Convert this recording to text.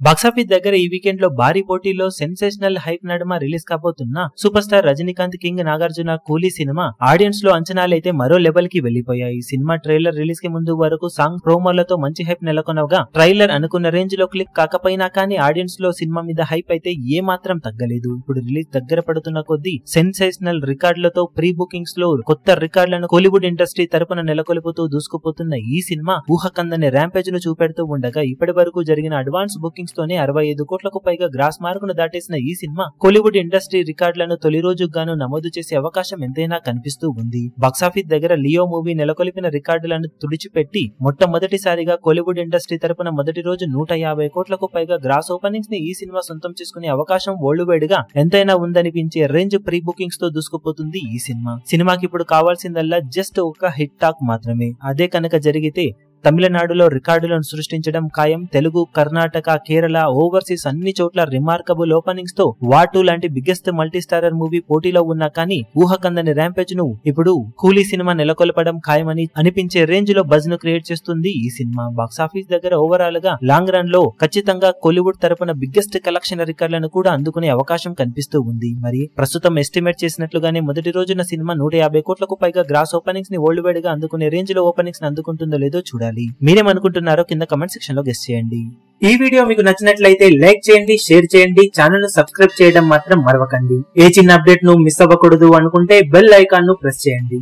Box office దగ్గర ఈ weekend లో భారీ పోటీలో సెన్సేషనల్ హైప్ నడుమ రిలీజ్ కాబోతున్న super star Rajinikanth king Nagarjuna Coolie cinema audience లో అంచనాలైతే మరో లెవెల్ కి వెళ్లిపోయాయి. సినిమా ట్రైలర్ రిలీజ్ కి ముందు వరకు సాంగ్ ప్రోమోలతో మంచి హైప్ నెలకొనగా ట్రైలర్ అనుకున్న రేంజ్ లో క్లిక్ కాకపోయినా కానీ ఆడియన్స్ లో సినిమా మీద హైప్ అయితే ఏ మాత్రం తగ్గలేదు. ఇప్పుడు రిలీజ్ దగ్గర పడుతున్న కొద్దీ సెన్సేషనల్ రికార్డులతో ప్రీ బుకింగ్స్ లో కొత్త రికార్డులను కోలీవుడ్ ఇండస్ట్రీ తరపున నెలకొల్పుతూ దూసుకుపోతున్న ఈ సినిమా ఊహకందని ర్యాంపేజ్ ను చూపెడుతూ ఉండగా ఇప్పటి వరకు జరిగిన అడ్వాన్స్ బుకింగ్స్ తోనే 65 కోట్లకు పైగా గ్రాస్ మార్కును దాటేసిన ఈ సినిమా కోలీవుడ్ ఇండస్ట్రీ రికార్డులను తొలి రోజుకు గాను నమోదు చేసే అవకాశం ఎంతైనా కనిపిస్తూ ఉంది. బాక్సాఫీస్ దగ్గర లియో మూవీ నెలకొల్పిన రికార్డులను తుడిచిపెట్టి మొట్టమొదటిసారిగా కోలీవుడ్ ఇండస్ట్రీ తరపున మొదటి రోజు 150 కోట్లకు పైగా గ్రాస్ ఓపెనింగ్స్ ని ఈ సినిమా సొంతం చేసుకునే అవకాశం వరల్డ్ వైడ్ గా ఎంతైనా ఉందనిపించే రేంజ్ ప్రీ బుకింగ్స్ తో దూసుకుపోతుంది ఈ సినిమాకి ఇప్పుడు కావాల్సిందల్లా జస్ట్ ఒక హిట్ టాక్ మాత్రమే. అదే కనుక జరిగితే తమిళనాడులో రికార్డులను సృష్టించడం ఖాయం. తెలుగు, కర్ణాటక, కేరళ, ఓవర్సీస్ అన్ని చోట్ల రిమార్కబుల్ ఓపెనింగ్స్ తో వాటు లాంటి బిగ్గెస్ట్ మల్టీ స్టారర్ మూవీ పోటీలో ఉన్నా కానీ ఊహకందని ర్యాంపేజ్ ను ఇప్పుడు కూలీ సినిమా నెలకొల్పడం ఖాయమని అనిపించే రేంజ్ లో బజ్ ను క్రియేట్ చేస్తుంది ఈ సినిమా. బాక్సాఫీస్ దగ్గర ఓవరాల్ గా లాంగ్ రన్ లో ఖచ్చితంగా కోలీవుడ్ తరపున బిగ్గెస్ట్ కలెక్షన్ రికార్డులను కూడా అందుకునే అవకాశం కనిపిస్తూ ఉంది. మరి ప్రస్తుతం ఎస్టిమేట్ చేసినట్లుగానే మొదటి రోజున సినిమా 150 కోట్లకు పైగా గ్రాస్ ఓపెనింగ్స్ ని వరల్డ్ వైడ్ గా అందుకునే రేంజ్ లో ఓపెనింగ్స్ ని అందుకుంటుందో లేదో చూడాలి. మీరేమనుకుంటున్నారో కింద కమెంట్ సెక్షన్ లో గెస్ చేయండి. ఈ వీడియో మీకు నచ్చినట్లయితే లైక్ చేయండి, షేర్ చేయండి, ఛానల్ ను సబ్స్క్రైబ్ చేయడం మాత్రం మరవకండి. ఏ చిన్న అప్డేట్ ను మిస్ అవ్వకూడదు అనుకుంటే బెల్ ఐకాన్ ను ప్రెస్ చేయండి.